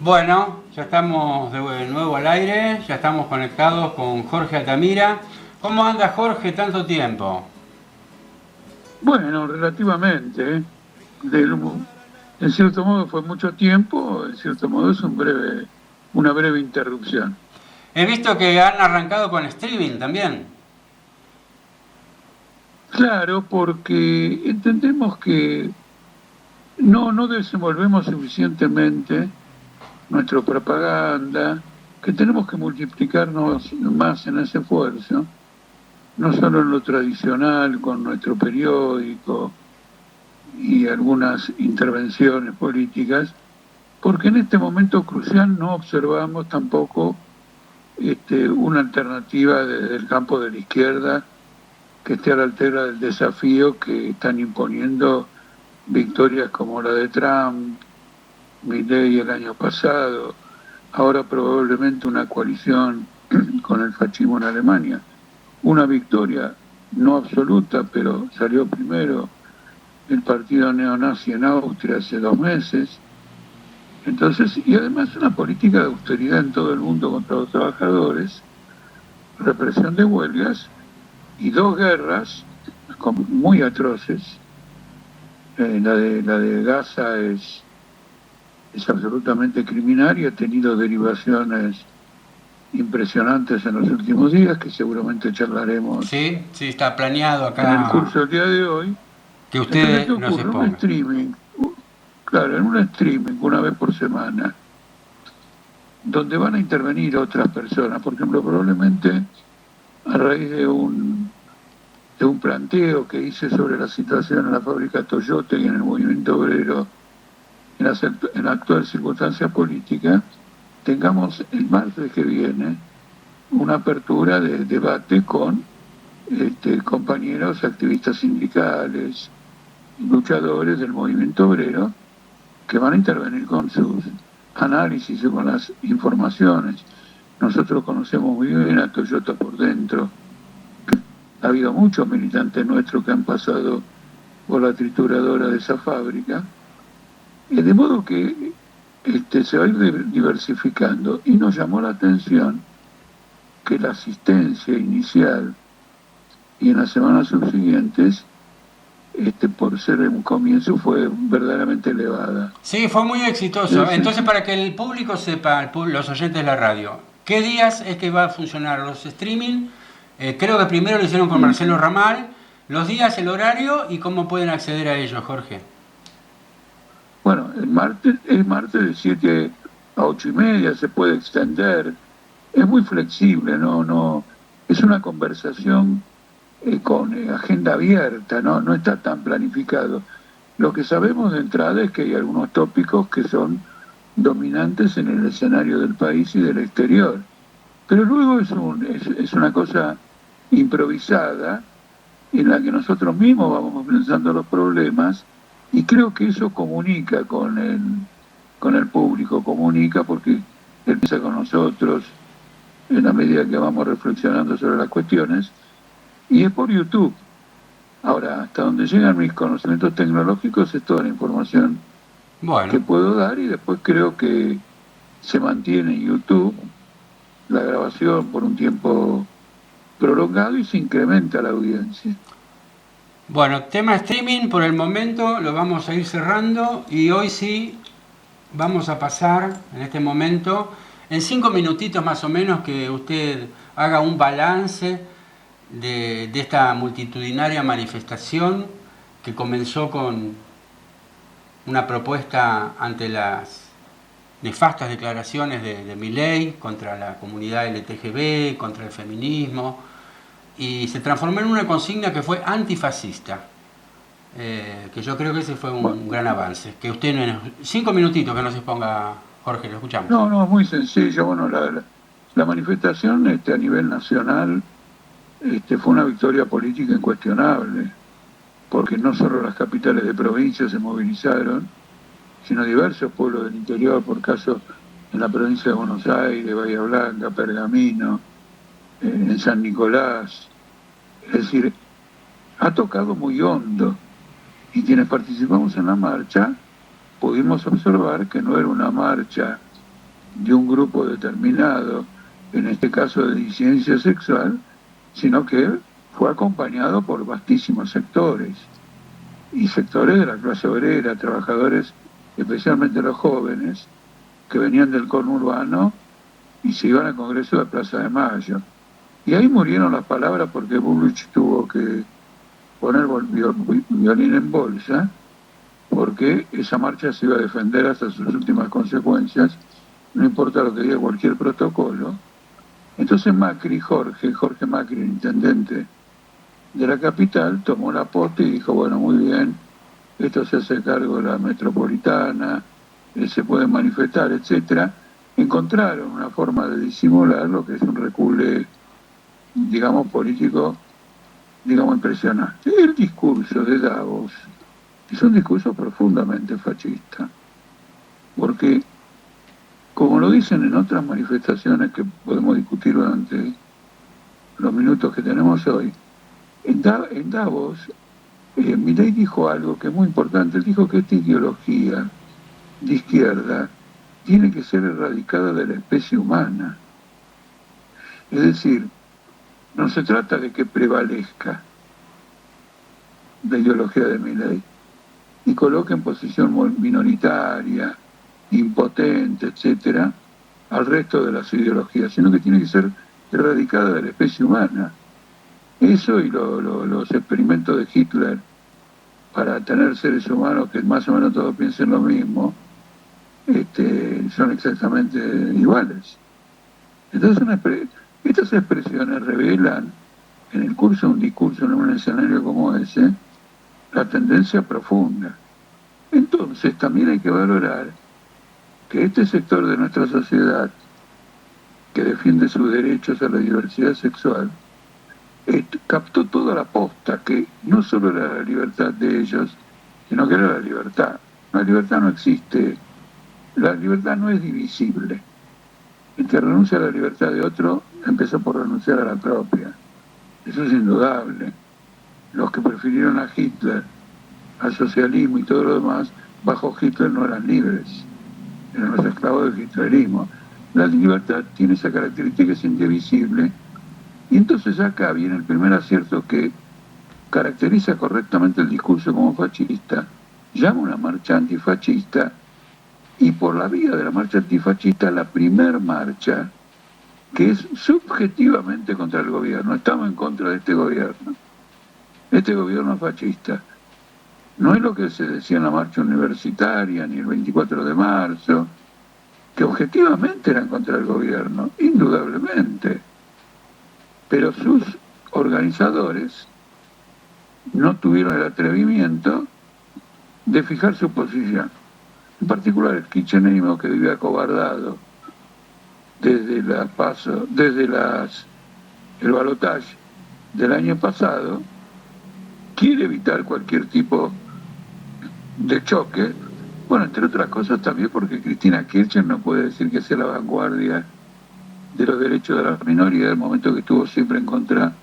Bueno, ya estamos de nuevo al aire, ya estamos conectados con Jorge Altamira. ¿Cómo anda Jorge tanto tiempo? Bueno, relativamente, ¿eh? Del- en cierto modo fue mucho tiempo, en cierto modo es una breve interrupción. He visto que han arrancado con streaming también. Claro, porque entendemos que no desenvolvemos suficientemente nuestra propaganda, que tenemos que multiplicarnos más en ese esfuerzo, no solo en lo tradicional, con nuestro periódico y algunas intervenciones políticas, porque en este momento crucial no observamos tampoco una alternativa desde el campo de la izquierda que esté a la altura del desafío que están imponiendo victorias como la de Trump, Milley el año pasado, ahora probablemente una coalición con el fascismo en Alemania. Una victoria no absoluta, pero salió primero el partido neonazi en Austria hace 2 meses. Entonces, y además una política de austeridad en todo el mundo contra los trabajadores, represión de huelgas y dos guerras muy atroces. La de Gaza es absolutamente criminal y ha tenido derivaciones impresionantes en los últimos días, que seguramente charlaremos Sí, sí, está planeado en el acá curso del día de hoy. que Entonces, ¿qué usted nos ocurre? Un exponga. streaming, claro, en un streaming una vez por semana, donde van a intervenir otras personas, por ejemplo, probablemente a raíz de un planteo que hice sobre la situación en la fábrica Toyota y en el movimiento obrero en la actual circunstancia política, tengamos el martes que viene una apertura de debate con compañeros activistas sindicales, luchadores del movimiento obrero, que van a intervenir con sus análisis y con las informaciones. Nosotros conocemos muy bien a Toyota por dentro. Ha habido muchos militantes nuestros que han pasado por la trituradora de esa fábrica, de modo que se va a ir diversificando y nos llamó la atención que la asistencia inicial y en las semanas subsiguientes, por ser un comienzo, fue verdaderamente elevada. Sí, fue muy exitoso. Es Entonces, decir, para que el público sepa, los oyentes de la radio, ¿qué días es que va a funcionar los streaming? Creo que primero lo hicieron con Marcelo Ramal. Los días, el horario y cómo pueden acceder a ellos, Jorge. bueno, el martes de 7 a 8:30, se puede extender, es muy flexible, no, es una conversación con agenda abierta, no está tan planificado. Lo que sabemos de entrada es que hay algunos tópicos que son dominantes en el escenario del país y del exterior, pero luego es una cosa improvisada en la que nosotros mismos vamos pensando los problemas, y creo que eso comunica con el público, comunica porque él piensa con nosotros en la medida que vamos reflexionando sobre las cuestiones, y es por YouTube. Ahora, hasta donde llegan mis conocimientos tecnológicos es toda la información que Bueno, puedo dar, y después creo que se mantiene en YouTube la grabación por un tiempo prolongado y se incrementa la audiencia. bueno, tema streaming por el momento lo vamos a ir cerrando y hoy sí vamos a pasar en este momento, en 5 minutitos más o menos, que usted haga un balance de esta multitudinaria manifestación que comenzó con una propuesta ante las nefastas declaraciones de Milei contra la comunidad LTGB, contra el feminismo, y se transformó en una consigna que fue antifascista. Que yo creo que ese fue Bueno, un gran avance. Que usted, en 5 minutitos que nos exponga, Jorge, lo escuchamos. no, es muy sencillo. Bueno, la manifestación a nivel nacional fue una victoria política incuestionable, porque no solo las capitales de provincia se movilizaron, sino diversos pueblos del interior, por caso en la provincia de Buenos Aires, Bahía Blanca, Pergamino, en San Nicolás. Es decir, ha tocado muy hondo, y quienes participamos en la marcha pudimos observar que no era una marcha de un grupo determinado, en este caso de disidencia sexual, sino que fue acompañado por vastísimos sectores, y sectores de la clase obrera, trabajadores, especialmente los jóvenes, que venían del conurbano y se iban al Congreso de Plaza de Mayo. Y ahí murieron las palabras porque Bullrich tuvo que poner violín en bolsa, porque esa marcha se iba a defender hasta sus últimas consecuencias, no importa lo que diga cualquier protocolo. Entonces Macri, Jorge Macri, el intendente de la capital, tomó la posta y dijo, bueno, muy bien, esto se hace cargo de la metropolitana, se puede manifestar, etcétera. Encontraron una forma de disimular lo que es un recule, digamos, político, digamos, impresionante. El discurso de Davos es un discurso profundamente fascista, porque, como lo dicen en otras manifestaciones que podemos discutir durante los minutos que tenemos hoy, en Davos, Milei dijo algo que es muy importante. Él dijo que esta ideología de izquierda tiene que ser erradicada de la especie humana. Es decir, no se trata de que prevalezca la ideología de Milei y coloque en posición minoritaria, impotente, etcétera, al resto de las ideologías, sino que tiene que ser erradicada de la especie humana. Eso y los experimentos de Hitler para tener seres humanos que más o menos todos piensen lo mismo, son exactamente iguales. Entonces estas expresiones revelan en el curso de un discurso en un escenario como ese la tendencia profunda. Entonces también hay que valorar que este sector de nuestra sociedad que defiende sus derechos a la diversidad sexual captó toda la posta, que no solo era la libertad de ellos, sino que era la libertad. La libertad no existe, la libertad no es divisible. El que renuncia a la libertad de otro empezó por renunciar a la propia. Eso es indudable. Los que prefirieron a Hitler, al socialismo y todo lo demás, bajo Hitler no eran libres, eran los esclavos del hitlerismo. La libertad tiene esa característica, es indivisible. Y entonces acá viene el primer acierto que caracteriza correctamente el discurso como fascista, llama una marcha antifascista, y por la vía de la marcha antifascista, la primer marcha que es subjetivamente contra el gobierno. Estamos en contra de este gobierno. Este gobierno es fascista. No es lo que se decía en la marcha universitaria, ni el 24 de marzo, que objetivamente eran contra el gobierno, indudablemente. Pero sus organizadores no tuvieron el atrevimiento de fijar su posición. En particular el kirchnerismo, que vive acobardado desde el balotaje del año pasado, quiere evitar cualquier tipo de choque. Bueno, entre otras cosas también porque Cristina Kirchner no puede decir que sea la vanguardia de los derechos de la minoría, del momento que estuvo siempre en contra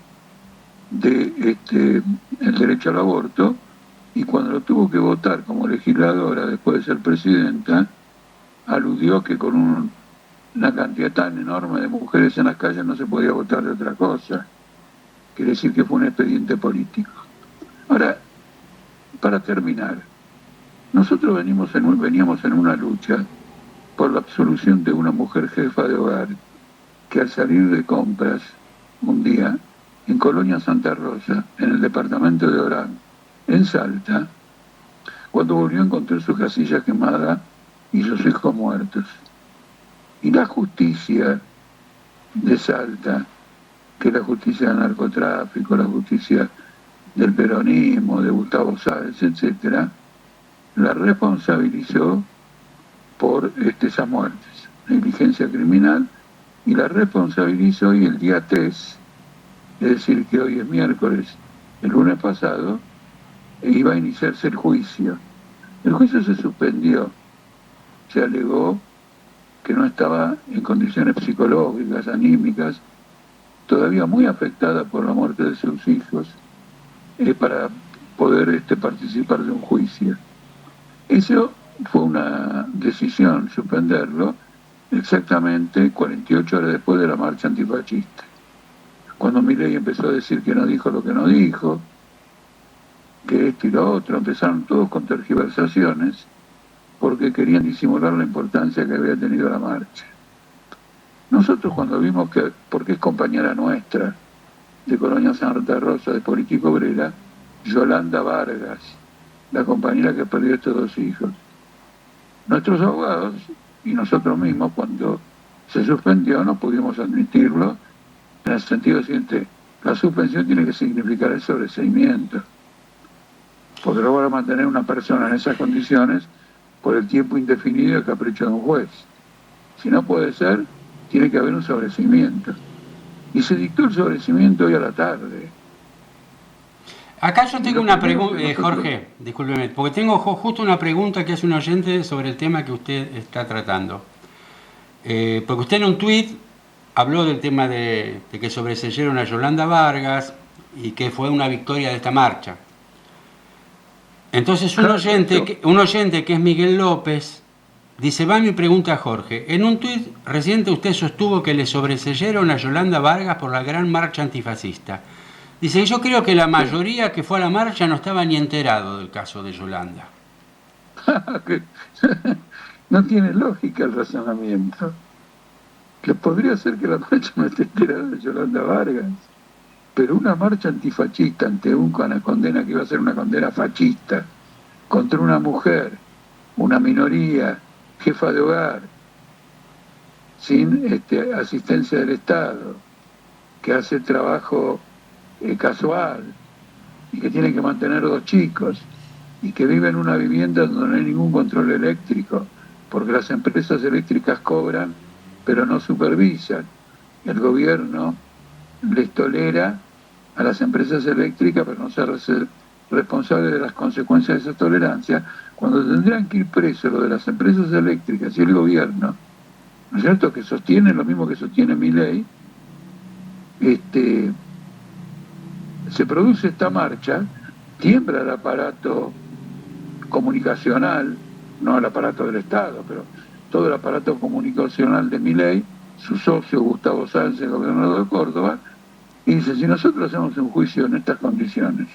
de el derecho al aborto, y cuando lo tuvo que votar como legisladora después de ser presidenta, aludió que con una cantidad tan enorme de mujeres en las calles no se podía votar de otra cosa. Quiere decir que fue un expediente político. Ahora, para terminar, nosotros veníamos en una lucha por la absolución de una mujer jefa de hogar que al salir de compras un día en Colonia Santa Rosa, en el departamento de Orán, en Salta, cuando volvió a encontrar su casilla quemada y sus hijos muertos. Y la justicia de Salta, que es la justicia del narcotráfico, la justicia del peronismo, de Gustavo Sáenz, etcétera, la responsabilizó por esas muertes, negligencia criminal, y la responsabilizó, y el día 3, es decir, que hoy es miércoles, el lunes pasado, iba a iniciarse el juicio. El juicio se suspendió, se alegó que no estaba en condiciones psicológicas, anímicas, todavía muy afectada por la muerte de sus hijos, para poder participar de un juicio. Eso fue una decisión, suspenderlo, exactamente 48 horas después de la marcha antifascista, cuando Milei empezó a decir que no dijo lo que no dijo, que esto y lo otro, empezaron todos con tergiversaciones porque querían disimular la importancia que había tenido la marcha. Nosotros cuando vimos que, porque es compañera nuestra, de Colonia Santa Rosa, de Política Obrera, Yolanda Vargas, la compañera que perdió estos 2 hijos. Nuestros abogados y nosotros mismos, cuando se suspendió, no pudimos admitirlo, en el sentido siguiente: la suspensión tiene que significar el sobreseimiento, porque no van a mantener una persona en esas condiciones por el tiempo indefinido y capricho de un juez. Si no puede ser, tiene que haber un sobreseimiento. Y se dictó el sobreseimiento hoy a la tarde. Acá yo tengo una pregunta, Jorge, discúlpeme, porque tengo justo una pregunta que hace un oyente sobre el tema que usted está tratando. Porque usted en un tuit habló del tema de que sobreseyeron a Yolanda Vargas y que fue una victoria de esta marcha. Entonces un oyente que es Miguel López dice: va mi pregunta a Jorge. En un tuit reciente usted sostuvo que le sobreseyeron a Yolanda Vargas por la gran marcha antifascista. Dice: yo creo que la mayoría que fue a la marcha no estaba ni enterado del caso de Yolanda. No tiene lógica el razonamiento. Que podría ser que la marcha no esté enterada de Yolanda Vargas, pero una marcha antifascista ante una condena que iba a ser una condena fascista contra una mujer, una minoría, jefa de hogar, sin asistencia del Estado, que hace trabajo casual y que tiene que mantener 2 chicos y que vive en una vivienda donde no hay ningún control eléctrico, porque las empresas eléctricas cobran pero no supervisan. El gobierno les tolera a las empresas eléctricas para no ser responsables de las consecuencias de esa tolerancia, cuando tendrían que ir presos lo de las empresas eléctricas y el gobierno, ¿no es cierto?, que sostiene lo mismo que sostiene Milei. Se produce esta marcha, tiembla el aparato comunicacional, no el aparato del Estado, pero todo el aparato comunicacional de Milei, su socio Gustavo Sáenz, el gobernador de Córdoba, y dice: si nosotros hacemos un juicio en estas condiciones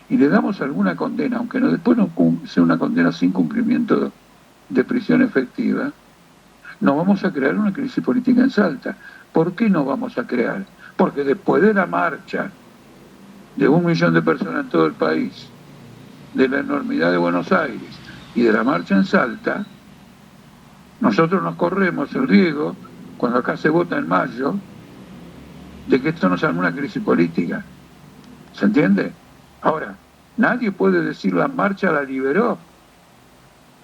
y le damos alguna condena, aunque después no sea una condena sin cumplimiento de prisión efectiva, no vamos a crear una crisis política en Salta. ¿Por qué no vamos a crear? Porque después de la marcha de 1 millón de personas en todo el país, de la enormidad de Buenos Aires y de la marcha en Salta, nosotros nos corremos el riesgo, cuando acá se vota en mayo, de que esto nos arme una crisis política. ¿Se entiende? Ahora, nadie puede decir la marcha la liberó.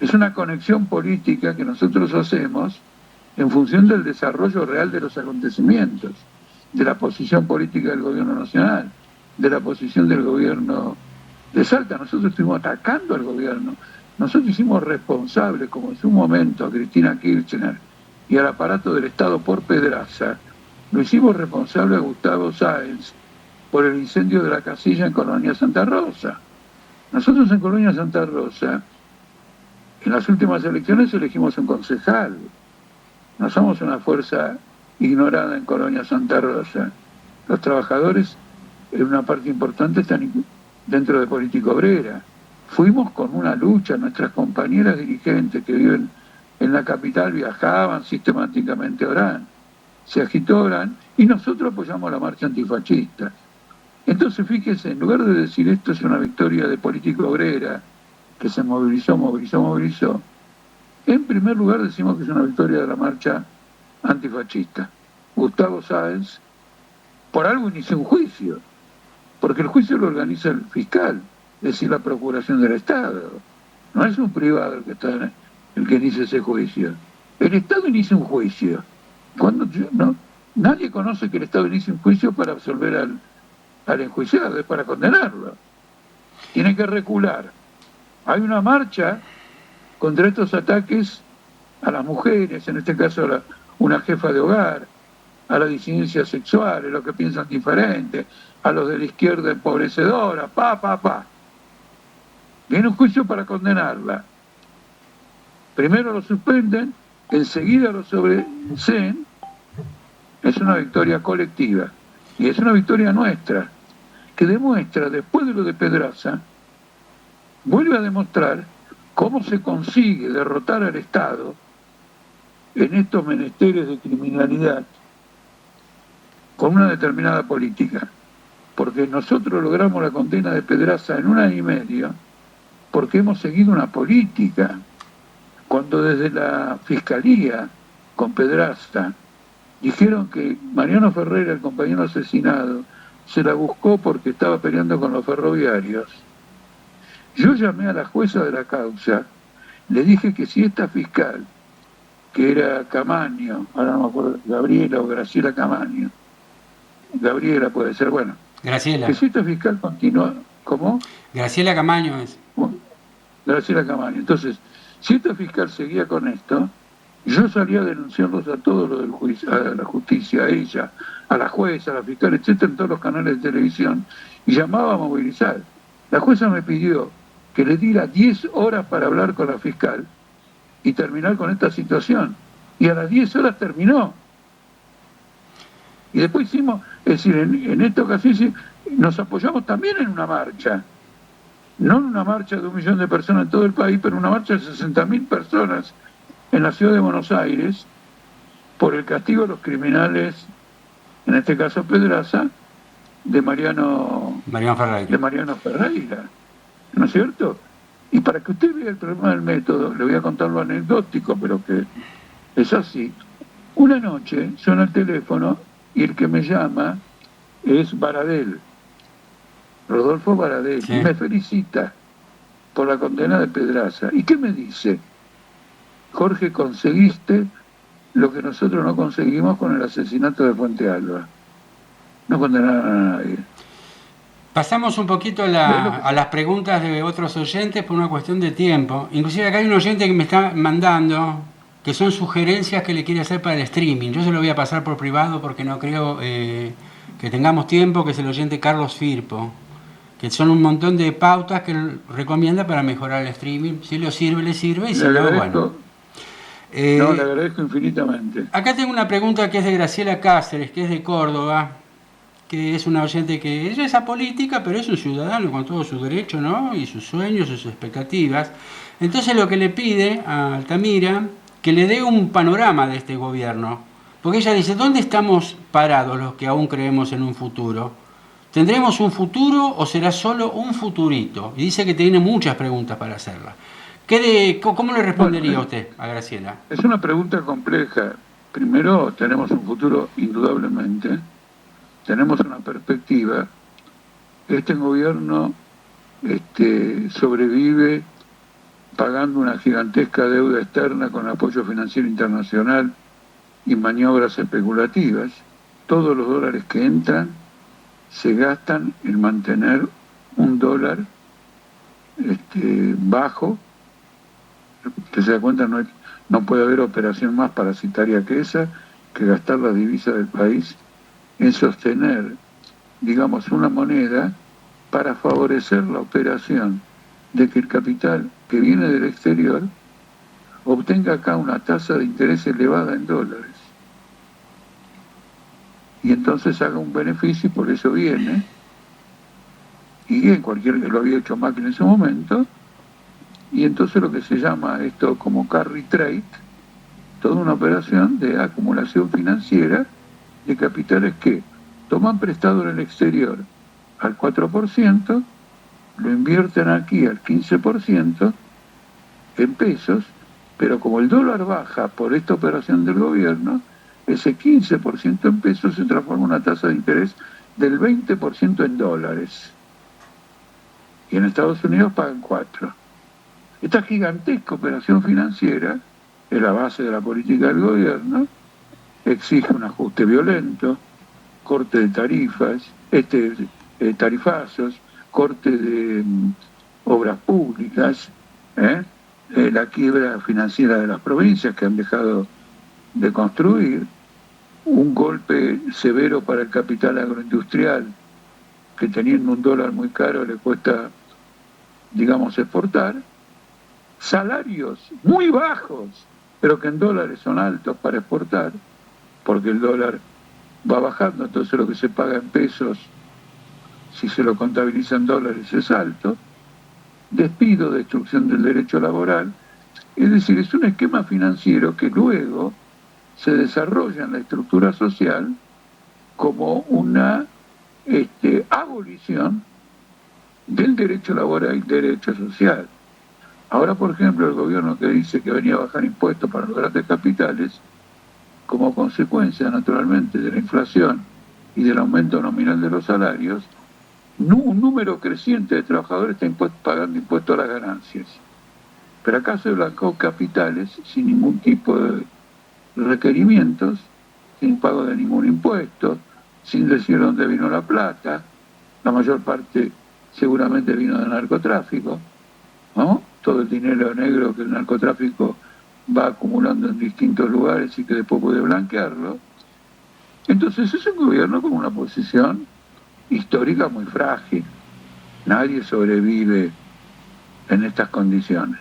Es una conexión política que nosotros hacemos en función del desarrollo real de los acontecimientos, de la posición política del gobierno nacional, de la posición del gobierno de Salta. Nosotros estuvimos atacando al gobierno. Nosotros hicimos responsables, como en su momento, a Cristina Kirchner y al aparato del Estado por Pedraza. Lo hicimos responsable a Gustavo Sáenz por el incendio de la casilla en Colonia Santa Rosa. Nosotros en Colonia Santa Rosa, en las últimas elecciones elegimos un concejal. No somos una fuerza ignorada en Colonia Santa Rosa. Los trabajadores, en una parte importante, están dentro de Política Obrera. Fuimos con una lucha, nuestras compañeras dirigentes que viven en la capital viajaban sistemáticamente a Orán, se agitó Orán, y nosotros apoyamos la marcha antifascista. Entonces, fíjese, en lugar de decir esto es una victoria de Política Obrera, que se movilizó, en primer lugar decimos que es una victoria de la marcha antifascista. Gustavo Sáenz, por algo inició un juicio, porque el juicio lo organiza el fiscal, es decir, la Procuración del Estado. No es un privado el que inicia ese juicio. El Estado inicia un juicio. Nadie conoce que el Estado inicie un juicio para absolver al enjuiciado, es para condenarlo. Tiene que recular. Hay una marcha contra estos ataques a las mujeres, en este caso a una jefa de hogar, a la disidencia sexual, a los que piensan diferente, a los de la izquierda empobrecedora, Viene un juicio para condenarla. Primero lo suspenden enseguida lo sobreseen, es una victoria colectiva. Y es una victoria nuestra, que demuestra, después de lo de Pedraza, vuelve a demostrar cómo se consigue derrotar al Estado en estos menesteres de criminalidad con una determinada política. Porque nosotros logramos la condena de Pedraza en 1 año y medio porque hemos seguido una política. Cuando desde la Fiscalía, con Pedraza, dijeron que Mariano Ferreira, el compañero asesinado, se la buscó porque estaba peleando con los ferroviarios, yo llamé a la jueza de la causa, le dije que si esta fiscal, que era Camaño, ahora no me acuerdo, Gabriela o Graciela Camaño, Gabriela puede ser, bueno, Graciela. que si esta fiscal continúa, ¿cómo? Graciela Camaño es. Graciela Camaño. Entonces, si esta fiscal seguía con esto, yo salía a denunciarlos a todos los del juicio, a la justicia, a ella, a la jueza, a la fiscal, etcétera, en todos los canales de televisión, y llamaba a movilizar. La jueza me pidió que le diera 10 horas para hablar con la fiscal y terminar con esta situación. Y a las 10 horas terminó. Y después hicimos, es decir, en esta ocasión nos apoyamos también en una marcha. No en una marcha de 1 millón de personas en todo el país, pero una marcha de 60.000 personas en la ciudad de Buenos Aires por el castigo a los criminales, en este caso Pedraza, de Mariano Ferreira, ¿no es cierto? Y para que usted vea el problema del método, le voy a contar lo anecdótico, pero que es así. Una noche suena el teléfono y el que me llama es Baradel, Rodolfo Baradel, sí. Y me felicita por la condena de Pedraza. ¿Y qué me dice? Jorge, conseguiste lo que nosotros no conseguimos con el asesinato de Fuente Alba. No condenaron a nadie. Pasamos un poquito a las preguntas de otros oyentes por una cuestión de tiempo. Inclusive acá hay un oyente que me está mandando que son sugerencias que le quiere hacer para el streaming. Yo se lo voy a pasar por privado porque no creo que tengamos tiempo, que es el oyente Carlos Firpo, que son un montón de pautas que él recomienda para mejorar el streaming. Si le sirve, y si no, bueno. No, le agradezco infinitamente. Acá tengo una pregunta que es de Graciela Cáceres, que es de Córdoba, que es una oyente que ella es apolítica, pero es un ciudadano con todos sus derechos, ¿no? Y sus sueños, sus expectativas. Entonces lo que le pide a Altamira, que le dé un panorama de este gobierno. Porque ella dice, ¿dónde estamos parados los que aún creemos en un futuro? ¿Tendremos un futuro o será solo un futurito? Y dice que tiene muchas preguntas para hacerla. ¿Cómo le respondería usted a Graciela? Es una pregunta compleja. Primero, tenemos un futuro indudablemente. Tenemos una perspectiva. Este gobierno sobrevive pagando una gigantesca deuda externa con apoyo financiero internacional y maniobras especulativas. Todos los dólares que entran se gastan en mantener un dólar bajo. Usted se da cuenta, no puede haber operación más parasitaria que esa, que gastar la divisa del país en sostener, digamos, una moneda para favorecer la operación de que el capital que viene del exterior obtenga acá una tasa de interés elevada en dólares. Y entonces haga un beneficio y por eso viene. Y lo había hecho Macri en ese momento. Y entonces lo que se llama esto como carry trade, toda una operación de acumulación financiera de capitales que toman prestado en el exterior al 4%, lo invierten aquí al 15% en pesos, pero como el dólar baja por esta operación del gobierno, ese 15% en pesos se transforma en una tasa de interés del 20% en dólares. Y en Estados Unidos pagan 4%. Esta gigantesca operación financiera, es la base de la política del gobierno, exige un ajuste violento, corte de tarifas, tarifazos, corte de obras públicas, la quiebra financiera de las provincias que han dejado de construir, un golpe severo para el capital agroindustrial, que teniendo un dólar muy caro le cuesta, digamos, exportar, salarios muy bajos pero que en dólares son altos para exportar, porque el dólar va bajando, entonces lo que se paga en pesos, si se lo contabiliza en dólares, es alto, despido, destrucción del derecho laboral, es decir, es un esquema financiero que luego se desarrolla en la estructura social como una abolición del derecho laboral y derecho social. Ahora, por ejemplo, el gobierno que dice que venía a bajar impuestos para los grandes capitales, como consecuencia, naturalmente, de la inflación y del aumento nominal de los salarios, un número creciente de trabajadores está pagando impuestos a las ganancias. Pero acá se blancó capitales sin ningún tipo de requerimientos, sin pago de ningún impuesto, sin decir dónde vino la plata, la mayor parte seguramente vino del narcotráfico, ¿no? Todo el dinero negro que el narcotráfico va acumulando en distintos lugares y que después puede blanquearlo. Entonces es un gobierno con una posición histórica muy frágil. Nadie sobrevive en estas condiciones.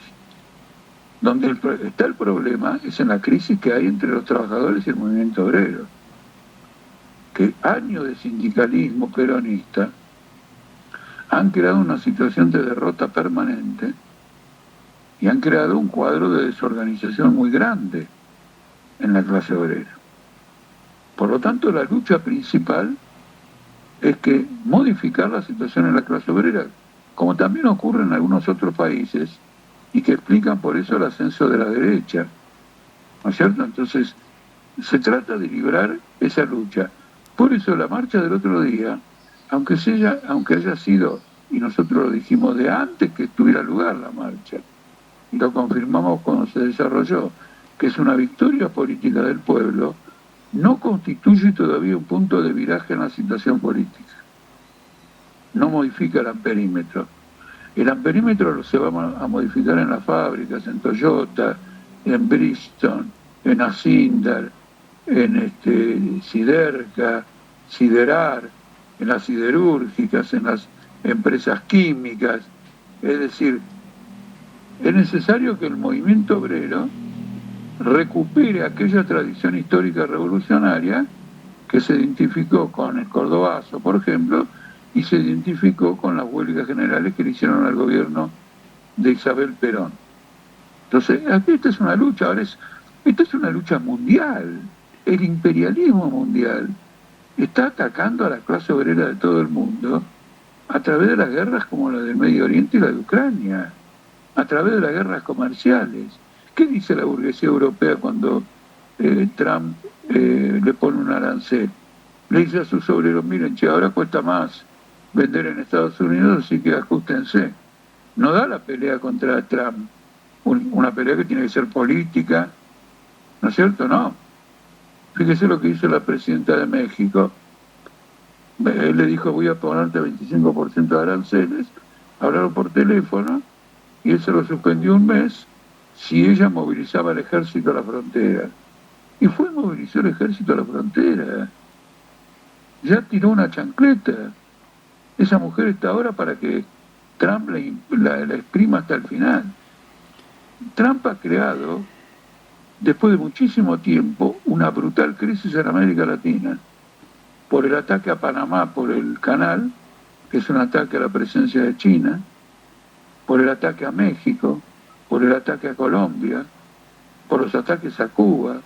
Donde está el problema es en la crisis que hay entre los trabajadores y el movimiento obrero, que años de sindicalismo peronista han creado una situación de derrota permanente y han creado un cuadro de desorganización muy grande en la clase obrera. Por lo tanto, la lucha principal es que modificar la situación en la clase obrera, como también ocurre en algunos otros países, y que explican por eso el ascenso de la derecha, ¿no es cierto? Entonces, se trata de librar esa lucha. Por eso la marcha del otro día, aunque haya sido, y nosotros lo dijimos de antes que tuviera lugar la marcha, y lo confirmamos cuando se desarrolló, que es una victoria política del pueblo, no constituye todavía un punto de viraje en la situación política. No modifica el amperímetro. El amperímetro se va a modificar en las fábricas, en Toyota, en Bristol, en Asindar, en Siderca, Siderar, en las siderúrgicas, en las empresas químicas. Es decir, es necesario que el movimiento obrero recupere aquella tradición histórica revolucionaria que se identificó con el Cordobazo, por ejemplo, y se identificó con las huelgas generales que le hicieron al gobierno de Isabel Perón. Entonces, aquí esta es una lucha, esta es una lucha mundial. El imperialismo mundial está atacando a la clase obrera de todo el mundo a través de las guerras como la del Medio Oriente y la de Ucrania, a través de las guerras comerciales. ¿Qué dice la burguesía europea cuando Trump le pone un arancel? Le dice a sus obreros, miren, che, ahora cuesta más vender en Estados Unidos, así que ajustense. No da la pelea contra Trump, una pelea que tiene que ser política, ¿no es cierto? No. Fíjese lo que hizo la presidenta de México. Él le dijo, voy a ponerte 25% de aranceles, hablaron por teléfono, y él se lo suspendió un mes si ella movilizaba el ejército a la frontera. Y fue, movilizó el ejército a la frontera. Ya tiró una chancleta. Esa mujer está ahora para que Trump la exprima hasta el final. Trump ha creado, después de muchísimo tiempo, una brutal crisis en América Latina, por el ataque a Panamá por el canal, que es un ataque a la presencia de China, por el ataque a México, por el ataque a Colombia, por los ataques a Cuba,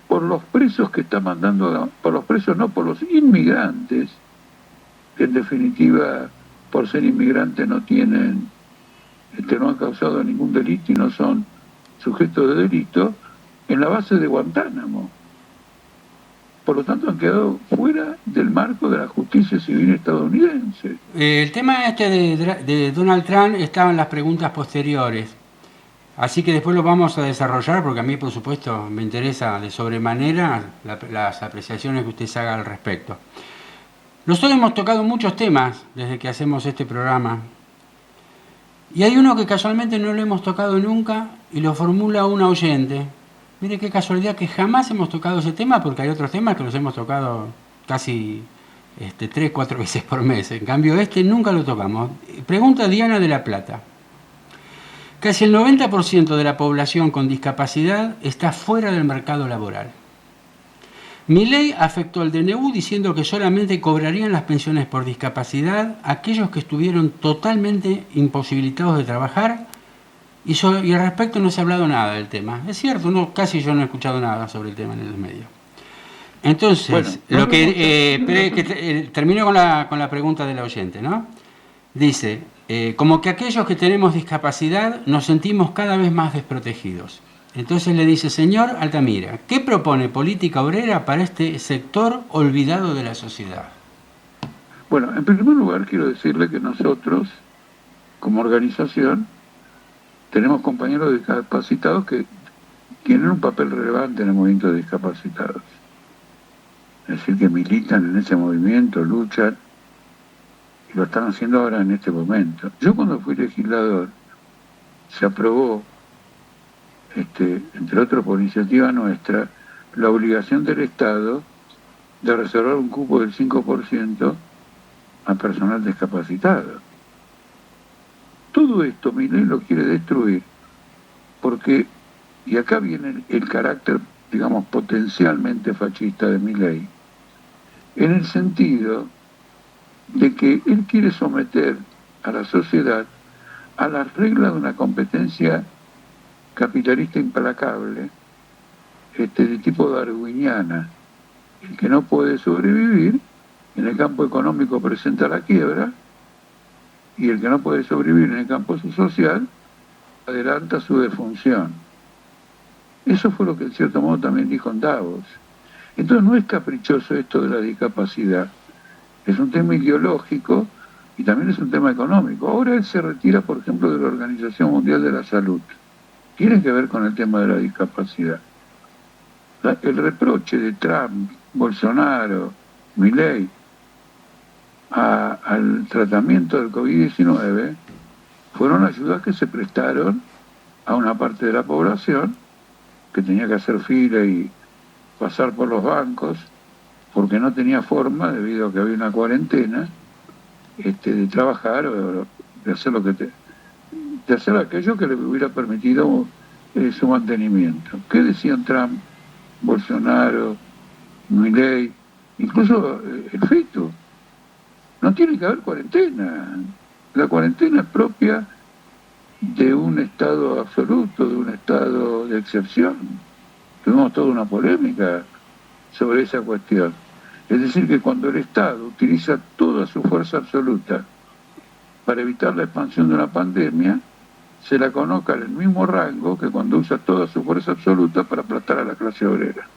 por los presos que está mandando, por los presos no, por los inmigrantes, que en definitiva, por ser inmigrantes no han causado ningún delito y no son sujetos de delito, en la base de Guantánamo. Por lo tanto, han quedado fuera del marco de la justicia civil estadounidense. El tema de Donald Trump estaba en las preguntas posteriores. Así que después lo vamos a desarrollar porque a mí, por supuesto, me interesa de sobremanera las apreciaciones que usted haga al respecto. Nosotros hemos tocado muchos temas desde que hacemos este programa. Y hay uno que casualmente no lo hemos tocado nunca y lo formula un oyente. Mire qué casualidad que jamás hemos tocado ese tema porque hay otros temas que los hemos tocado casi 3-4 veces por mes. En cambio nunca lo tocamos. Pregunta Diana de la Plata. Casi el 90% de la población con discapacidad está fuera del mercado laboral. Milei afectó al DNU diciendo que solamente cobrarían las pensiones por discapacidad aquellos que estuvieron totalmente imposibilitados de trabajar y al respecto no se ha hablado nada del tema. Es cierto, casi yo no he escuchado nada sobre el tema en el medio. Entonces, bueno, termino con la pregunta del oyente, ¿no? Dice, como que aquellos que tenemos discapacidad nos sentimos cada vez más desprotegidos. Entonces le dice, señor Altamira, ¿qué propone Política Obrera para este sector olvidado de la sociedad? Bueno, en primer lugar quiero decirle que nosotros, como organización, tenemos compañeros discapacitados que tienen un papel relevante en el movimiento de discapacitados. Es decir, que militan en ese movimiento, luchan, y lo están haciendo ahora en este momento. Yo cuando fui legislador, se aprobó, entre otros por iniciativa nuestra, la obligación del Estado de reservar un cupo del 5% a personal discapacitado. Todo esto Milei lo quiere destruir porque, y acá viene el carácter, digamos, potencialmente fascista de Milei, en el sentido de que él quiere someter a la sociedad a las reglas de una competencia capitalista implacable, de tipo darwiniana. El que no puede sobrevivir en el campo económico presenta la quiebra, y el que no puede sobrevivir en el campo social adelanta su defunción. Eso fue lo que en cierto modo también dijo en Davos. Entonces no es caprichoso esto de la discapacidad, es un tema ideológico y también es un tema económico. Ahora él se retira, por ejemplo, de la Organización Mundial de la Salud. Tiene que ver con el tema de la discapacidad. El reproche de Trump, Bolsonaro, Milei al tratamiento del COVID-19 fueron ayudas que se prestaron a una parte de la población que tenía que hacer fila y pasar por los bancos porque no tenía forma, debido a que había una cuarentena, de trabajar o de hacer de hacer aquello que le hubiera permitido su mantenimiento. ¿Qué decían Trump, Bolsonaro, Milei, incluso el FITU? No tiene que haber cuarentena. La cuarentena es propia de un estado absoluto, de un estado de excepción. Tuvimos toda una polémica sobre esa cuestión. Es decir, que cuando el Estado utiliza toda su fuerza absoluta para evitar la expansión de una pandemia, se la coloca en el mismo rango que cuando usa toda su fuerza absoluta para aplastar a la clase obrera.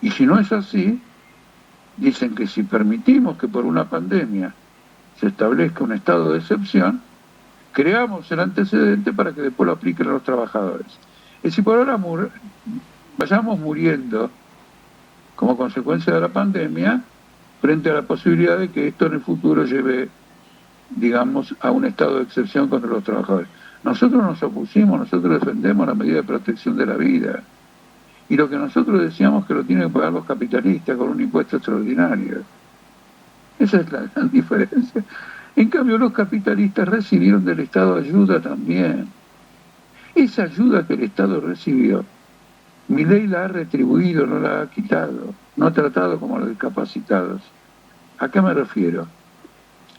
Y si no es así, dicen que si permitimos que por una pandemia se establezca un estado de excepción, creamos el antecedente para que después lo apliquen a los trabajadores. Es decir, por ahora vayamos muriendo como consecuencia de la pandemia frente a la posibilidad de que esto en el futuro lleve, digamos, a un estado de excepción contra los trabajadores. Nosotros nos opusimos, nosotros defendemos la medida de protección de la vida. Y lo que nosotros decíamos que lo tienen que pagar los capitalistas con un impuesto extraordinario. Esa es la gran diferencia. En cambio, los capitalistas recibieron del Estado ayuda también. Esa ayuda que el Estado recibió, Milei la ha retribuido, no la ha quitado, no ha tratado como a los discapacitados. ¿A qué me refiero?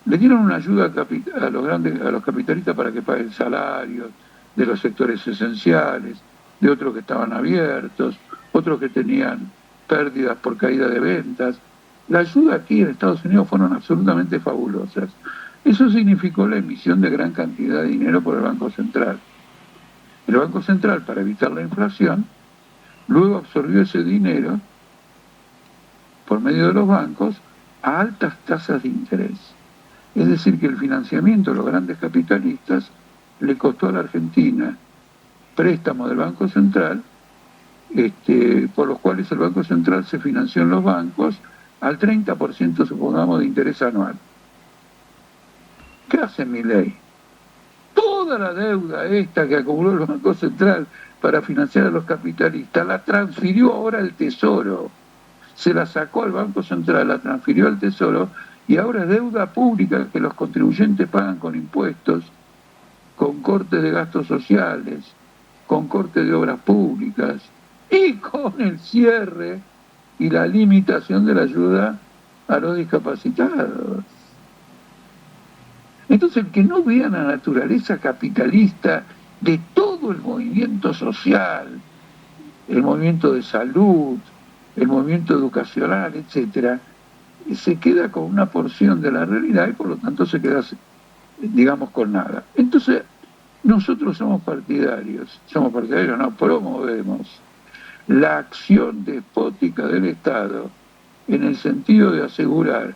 Le dieron una ayuda a los capitalistas para que paguen salarios de los sectores esenciales, de otros que estaban abiertos, otros que tenían pérdidas por caída de ventas. La ayuda aquí en Estados Unidos fueron absolutamente fabulosas. Eso significó la emisión de gran cantidad de dinero por el Banco Central. El Banco Central, para evitar la inflación, luego absorbió ese dinero por medio de los bancos a altas tasas de interés. Es decir, que el financiamiento de los grandes capitalistas le costó a la Argentina préstamos del Banco Central, por los cuales el Banco Central se financió en los bancos al 30%, supongamos, de interés anual. ¿Qué hace Milei? Toda la deuda esta que acumuló el Banco Central para financiar a los capitalistas, la transfirió ahora al Tesoro. Se la sacó al Banco Central, la transfirió al Tesoro, y ahora es deuda pública que los contribuyentes pagan con impuestos, con corte de gastos sociales, con corte de obras públicas y con el cierre y la limitación de la ayuda a los discapacitados. Entonces, el que no vea la naturaleza capitalista de todo el movimiento social, el movimiento de salud, el movimiento educacional, etcétera, se queda con una porción de la realidad y por lo tanto se queda, digamos, con nada. Entonces, nosotros somos partidarios, no, promovemos la acción despótica del Estado en el sentido de asegurar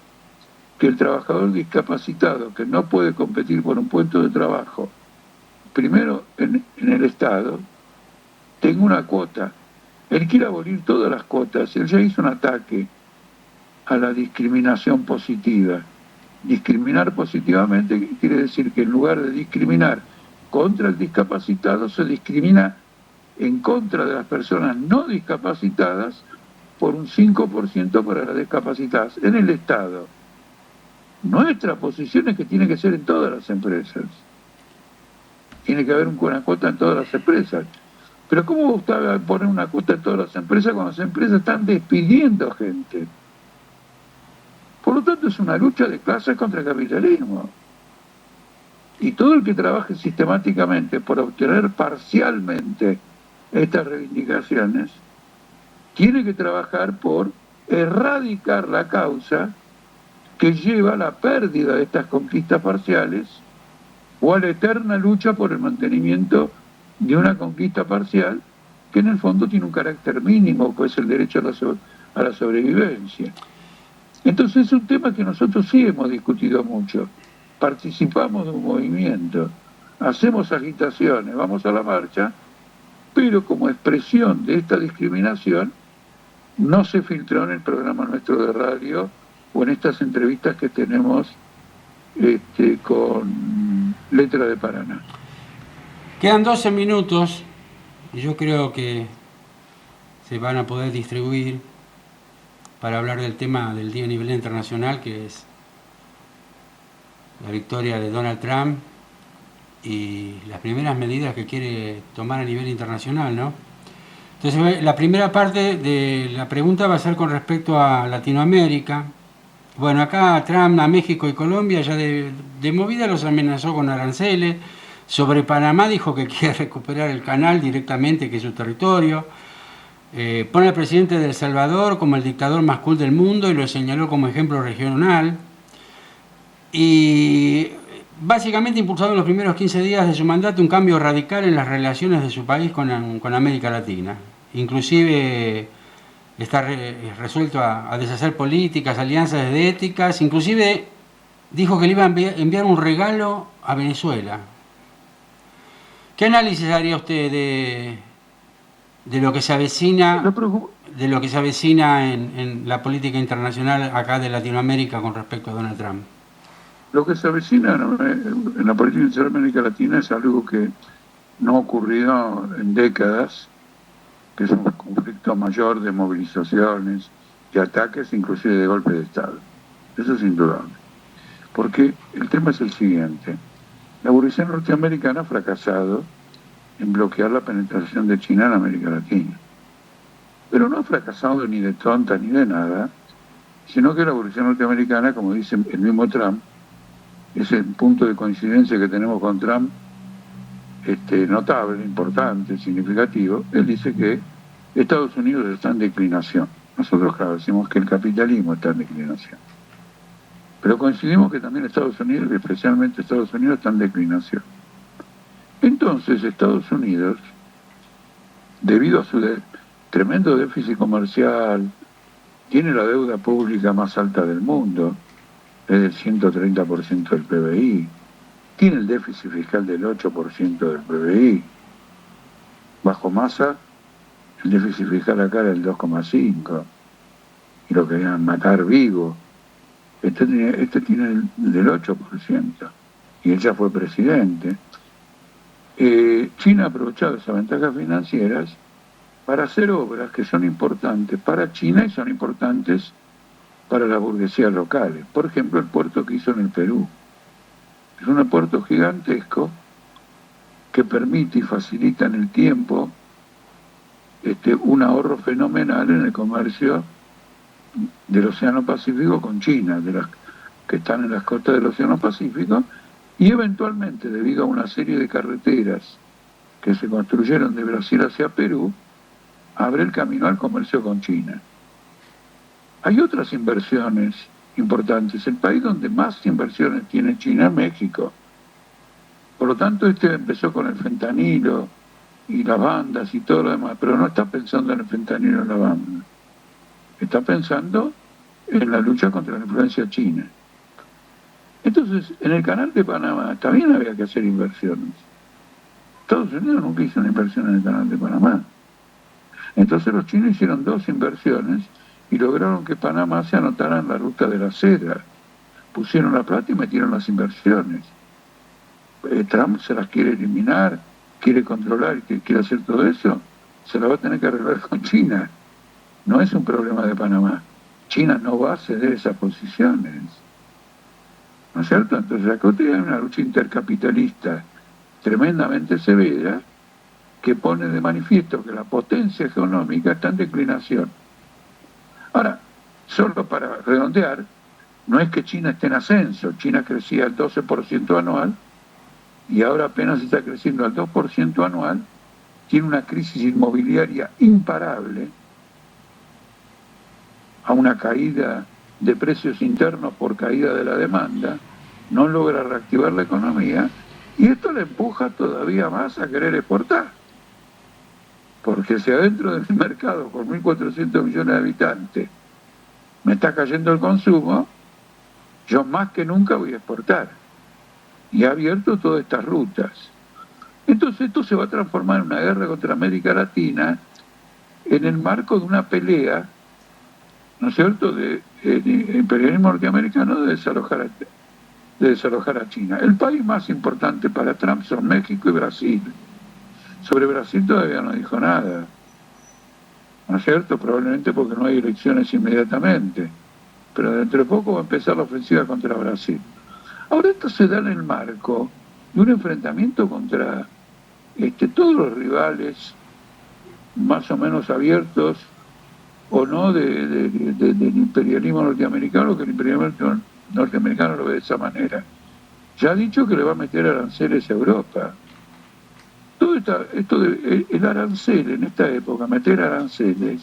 que el trabajador discapacitado que no puede competir por un puesto de trabajo, primero en el Estado, tenga una cuota. Él quiere abolir todas las cuotas. Él ya hizo un ataque a la discriminación positiva. Discriminar positivamente quiere decir que en lugar de discriminar contra el discapacitado, se discrimina en contra de las personas no discapacitadas por un 5% para las discapacitadas en el Estado. Nuestra posición es que tiene que ser en todas las empresas. Tiene que haber una cuota en todas las empresas. Pero ¿cómo usted va a poner una cuota en todas las empresas cuando las empresas están despidiendo gente? Por lo tanto, es una lucha de clases contra el capitalismo. Y todo el que trabaje sistemáticamente por obtener parcialmente estas reivindicaciones, tiene que trabajar por erradicar la causa que lleva a la pérdida de estas conquistas parciales o a la eterna lucha por el mantenimiento de una conquista parcial que en el fondo tiene un carácter mínimo, que es el derecho a la sobrevivencia. Entonces es un tema que nosotros sí hemos discutido mucho. Participamos de un movimiento, hacemos agitaciones, vamos a la marcha, pero como expresión de esta discriminación no se filtró en el programa nuestro de radio o en estas entrevistas que tenemos con Letra de Paraná. Quedan 12 minutos y yo creo que se van a poder distribuir para hablar del tema del día a nivel internacional, que es la victoria de Donald Trump y las primeras medidas que quiere tomar a nivel internacional, ¿no? Entonces, la primera parte de la pregunta va a ser con respecto a Latinoamérica. Bueno, acá Trump a México y Colombia ya de movida los amenazó con aranceles. Sobre Panamá dijo que quiere recuperar el canal directamente, que es su territorio. Pone al presidente de El Salvador como el dictador más cool del mundo y lo señaló como ejemplo regional. Y básicamente impulsado en los primeros 15 días de su mandato un cambio radical en las relaciones de su país con América Latina. Inclusive está resuelto a deshacer políticas, alianzas de éticas. Inclusive dijo que le iba a enviar un regalo a Venezuela. ¿Qué análisis haría usted de lo que se avecina, en la política internacional acá de Latinoamérica con respecto a Donald Trump? Lo que se avecina en la política de América Latina es algo que no ha ocurrido en décadas, que es un conflicto mayor de movilizaciones, de ataques, inclusive de golpes de Estado. Eso es indudable. Porque el tema es el siguiente. La burguesía norteamericana ha fracasado en bloquear la penetración de China en América Latina. Pero no ha fracasado ni de tonta ni de nada, sino que la burguesía norteamericana, como dice el mismo Trump, ese punto de coincidencia que tenemos con Trump, notable, importante, significativo, él dice que Estados Unidos está en declinación. Nosotros, claro, decimos que el capitalismo está en declinación. Pero coincidimos que también Estados Unidos, especialmente Estados Unidos, está en declinación. Entonces, Estados Unidos, debido a su tremendo déficit comercial, tiene la deuda pública más alta del mundo, es del 130% del PBI, tiene el déficit fiscal del 8% del PBI. Bajo Massa, el déficit fiscal acá era el 2,5%, y lo querían matar vivo. Este tiene el del 8%, y él ya fue presidente. China ha aprovechado esas ventajas financieras para hacer obras que son importantes para China y son importantes para las burguesías locales. Por ejemplo, el puerto que hizo en el Perú. Es un puerto gigantesco que permite y facilita en el tiempo un ahorro fenomenal en el comercio del Océano Pacífico con China, de las que están en las costas del Océano Pacífico, y eventualmente, debido a una serie de carreteras que se construyeron de Brasil hacia Perú, abre el camino al comercio con China. Hay otras inversiones importantes. El país donde más inversiones tiene China es México. Por lo tanto, empezó con el fentanilo y las bandas y todo lo demás, pero no está pensando en el fentanilo y la banda. Está pensando en la lucha contra la influencia china. Entonces, en el canal de Panamá también había que hacer inversiones. Estados Unidos nunca hizo una inversión en el canal de Panamá. Entonces los chinos hicieron 2 inversiones y lograron que Panamá se anotara en la ruta de la seda. Pusieron la plata y metieron las inversiones. Trump se las quiere eliminar, quiere controlar y quiere hacer todo eso, se la va a tener que arreglar con China. No es un problema de Panamá. China no va a ceder esas posiciones. ¿No es cierto? Entonces acá usted hay una lucha intercapitalista tremendamente severa que pone de manifiesto que la potencia económica está en declinación. Ahora, solo para redondear, no es que China esté en ascenso. China crecía al 12% anual y ahora apenas está creciendo al 2% anual, tiene una crisis inmobiliaria imparable, a una caída de precios internos por caída de la demanda, no logra reactivar la economía y esto le empuja todavía más a querer exportar. Porque si adentro del mercado con 1.400 millones de habitantes me está cayendo el consumo, yo más que nunca voy a exportar. Y ha abierto todas estas rutas. Entonces esto se va a transformar en una guerra contra América Latina en el marco de una pelea, ¿no es cierto?, de imperialismo norteamericano de desalojar a China. El país más importante para Trump son México y Brasil. Sobre Brasil todavía no dijo nada, ¿no es cierto?, probablemente porque no hay elecciones inmediatamente, pero dentro de poco va a empezar la ofensiva contra Brasil. Ahora esto se da en el marco de un enfrentamiento contra todos los rivales más o menos abiertos o no del imperialismo norteamericano, que el imperialismo norteamericano lo ve de esa manera. Ya ha dicho que le va a meter aranceles a Europa. El arancel en esta época, meter aranceles,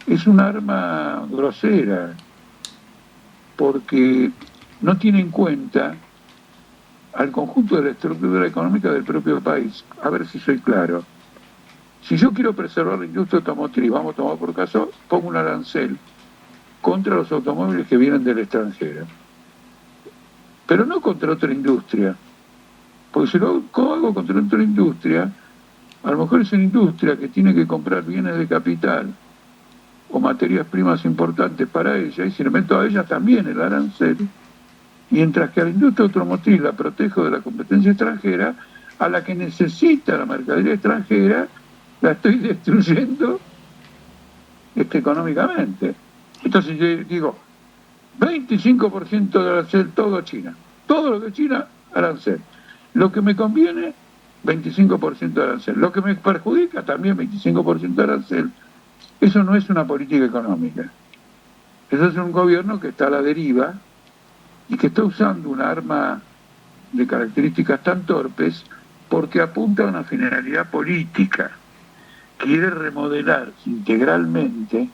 es un arma grosera, porque no tiene en cuenta al conjunto de la estructura económica del propio país. A ver si soy claro. Si yo quiero preservar la industria automotriz, vamos a tomar por caso, pongo un arancel contra los automóviles que vienen del extranjero, pero no contra otra industria, porque si lo hago contra otra industria, a lo mejor es una industria que tiene que comprar bienes de capital o materias primas importantes para ella, y si le meto a ella también el arancel, mientras que a la industria automotriz la protejo de la competencia extranjera, a la que necesita la mercadería extranjera la estoy destruyendo económicamente. Entonces yo digo, 25% de arancel, todo China. Todo lo que es China, arancel. Lo que me conviene, 25% de arancel. Lo que me perjudica, también 25% de arancel. Eso no es una política económica. Eso es un gobierno que está a la deriva y que está usando un arma de características tan torpes porque apunta a una finalidad política. Quiere remodelar integralmente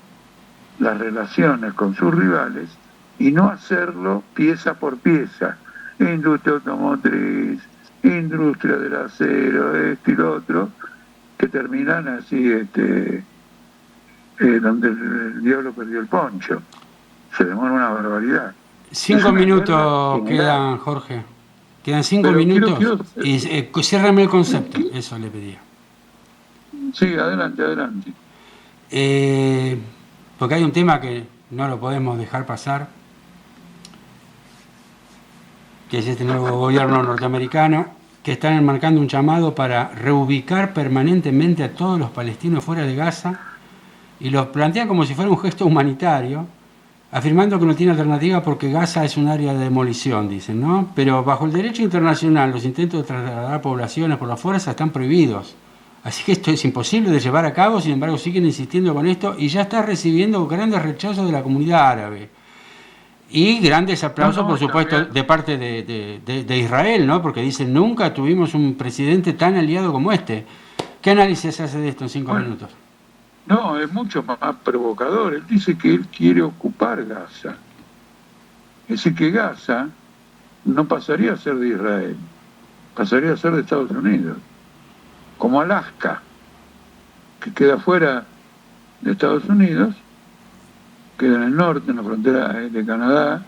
las relaciones con sus rivales y no hacerlo pieza por pieza. Industria automotriz, industria del acero, esto y lo otro, que terminan así, donde el diablo perdió el poncho. Se demora una barbaridad. 5 minutos quedan, Jorge. Quedan 5 minutos. Y ciérrame el concepto, eso le pedía. Sí, adelante. Porque hay un tema que no lo podemos dejar pasar, que es este nuevo gobierno norteamericano, que están enmarcando un llamado para reubicar permanentemente a todos los palestinos fuera de Gaza, y los plantean como si fuera un gesto humanitario, afirmando que no tiene alternativa porque Gaza es un área de demolición, dicen, ¿no? Pero bajo el derecho internacional los intentos de trasladar poblaciones por la fuerza están prohibidos. Así que esto es imposible de llevar a cabo, sin embargo siguen insistiendo con esto y ya está recibiendo grandes rechazos de la comunidad árabe. Y grandes aplausos, por supuesto, también. de parte de Israel, ¿no? Porque dicen, nunca tuvimos un presidente tan aliado como este. ¿Qué análisis hace de esto en 5 minutos? No, es mucho más provocador. Él dice que él quiere ocupar Gaza. Es decir, que Gaza no pasaría a ser de Israel, pasaría a ser de Estados Unidos, como Alaska, que queda fuera de Estados Unidos, queda en el norte, en la frontera de Canadá,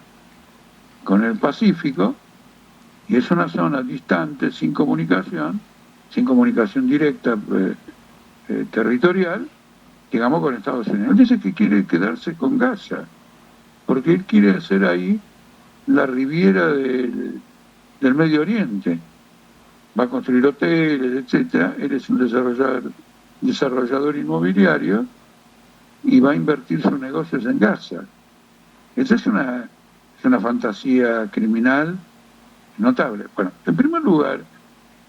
con el Pacífico, y es una zona distante, sin comunicación directa territorial, digamos, con Estados Unidos. Él dice que quiere quedarse con Gaza, porque él quiere hacer ahí la Riviera del Medio Oriente. Va a construir hoteles, etcétera. Él es un desarrollador inmobiliario y va a invertir sus negocios en Gaza. Esa es una fantasía criminal notable. Bueno, en primer lugar,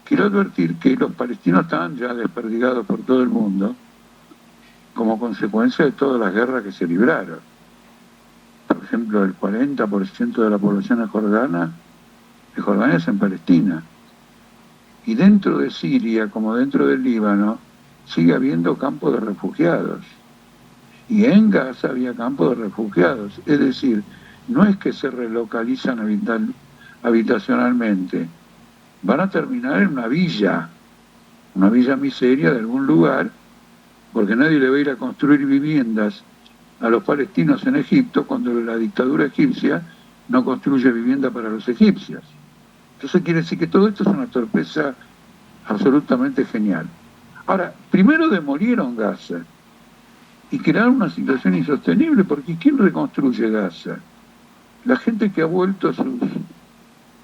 quiero advertir que los palestinos están ya desperdigados por todo el mundo como consecuencia de todas las guerras que se libraron. Por ejemplo, el 40% de la población de Jordania es en Palestina. Y dentro de Siria, como dentro del Líbano, sigue habiendo campos de refugiados. Y en Gaza había campos de refugiados. Es decir, no es que se relocalizan habitacionalmente, van a terminar en una villa miseria de algún lugar, porque nadie le va a ir a construir viviendas a los palestinos en Egipto cuando la dictadura egipcia no construye vivienda para los egipcios. Entonces quiere decir que todo esto es una torpeza absolutamente genial. Ahora, primero demolieron Gaza y crearon una situación insostenible, porque ¿quién reconstruye Gaza? La gente que ha vuelto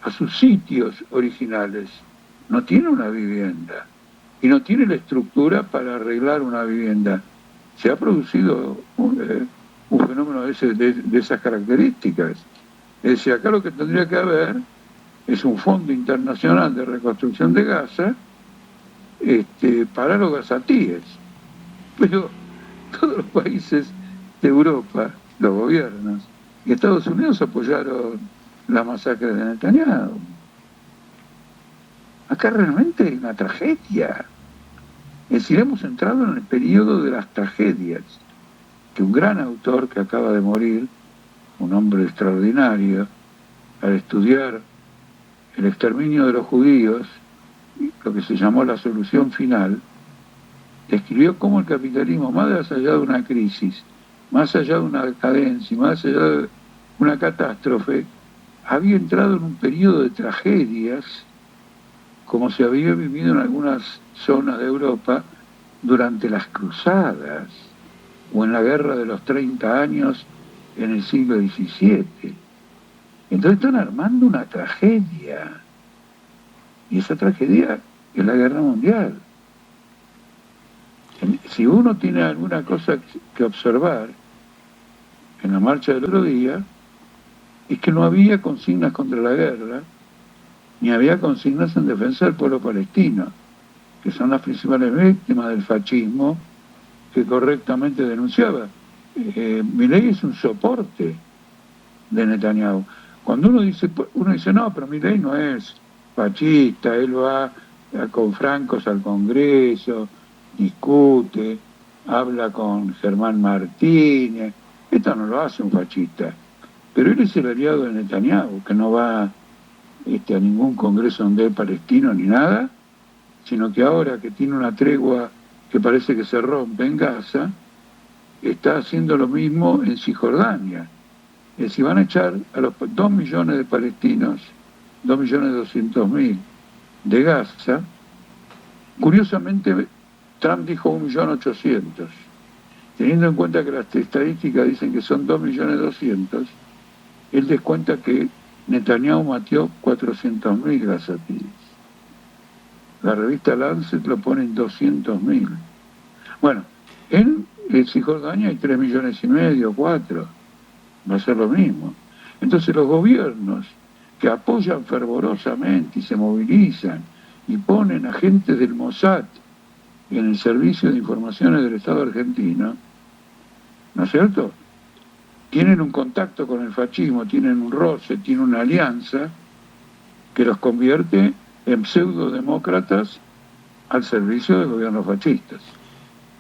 a sus sitios originales no tiene una vivienda y no tiene la estructura para arreglar una vivienda. Se ha producido un fenómeno de esas características. Es decir, acá lo que tendría que haber es un fondo internacional de reconstrucción de Gaza para los gazatíes. Pero todos los países de Europa, los gobiernos, y Estados Unidos apoyaron la masacre de Netanyahu. Acá realmente hay una tragedia. Es decir, hemos entrado en el periodo de las tragedias, que un gran autor que acaba de morir, un hombre extraordinario, al estudiar el exterminio de los judíos, lo que se llamó la solución final, describió cómo el capitalismo, más allá de una crisis, más allá de una decadencia, más allá de una catástrofe, había entrado en un periodo de tragedias, como se había vivido en algunas zonas de Europa durante las cruzadas o en la guerra de los 30 años en el siglo XVII. Entonces están armando una tragedia, y esa tragedia es la guerra mundial. Si uno tiene alguna cosa que observar en la marcha del otro día, es que no había consignas contra la guerra, ni había consignas en defensa del pueblo palestino, que son las principales víctimas del fascismo que correctamente denunciaba. Milei es un soporte de Netanyahu. Cuando uno dice, no, pero Milei no es fascista, él va con francos al Congreso, discute, habla con Germán Martínez. Esto no lo hace un fascista, pero él es el aliado de Netanyahu, que no va a ningún congreso donde hay palestino ni nada, sino que ahora que tiene una tregua que parece que se rompe en Gaza, está haciendo lo mismo en Cisjordania. Es decir, van a echar a los 2 millones de palestinos, 2.200.000 de Gaza. Curiosamente, Trump dijo 1.800.000. Teniendo en cuenta que las estadísticas dicen que son 2.200.000, él descuenta que Netanyahu mató 400.000 gazatíes. La revista Lancet lo pone en 200.000. Bueno, en Cisjordania hay 3,5 millones, 4. va a ser lo mismo. Entonces los gobiernos que apoyan fervorosamente y se movilizan y ponen agentes del Mossad en el servicio de informaciones del Estado argentino, ¿no es cierto? Tienen un contacto con el fascismo, tienen un roce, tienen una alianza que los convierte en pseudodemócratas al servicio de gobiernos fascistas.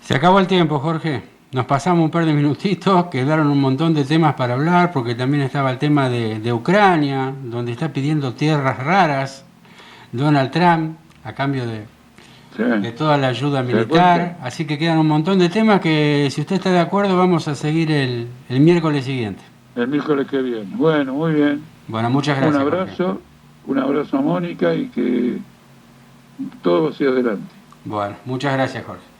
Se acabó el tiempo, Jorge. Nos pasamos un par de minutitos, quedaron un montón de temas para hablar, porque también estaba el tema de Ucrania, donde está pidiendo tierras raras Donald Trump a cambio de toda la ayuda militar. Así que quedan un montón de temas que, si usted está de acuerdo, vamos a seguir el miércoles siguiente. El miércoles que viene. Bueno, muy bien. Bueno, muchas gracias. Un abrazo a Mónica y que todo vaya adelante. Bueno, muchas gracias, Jorge.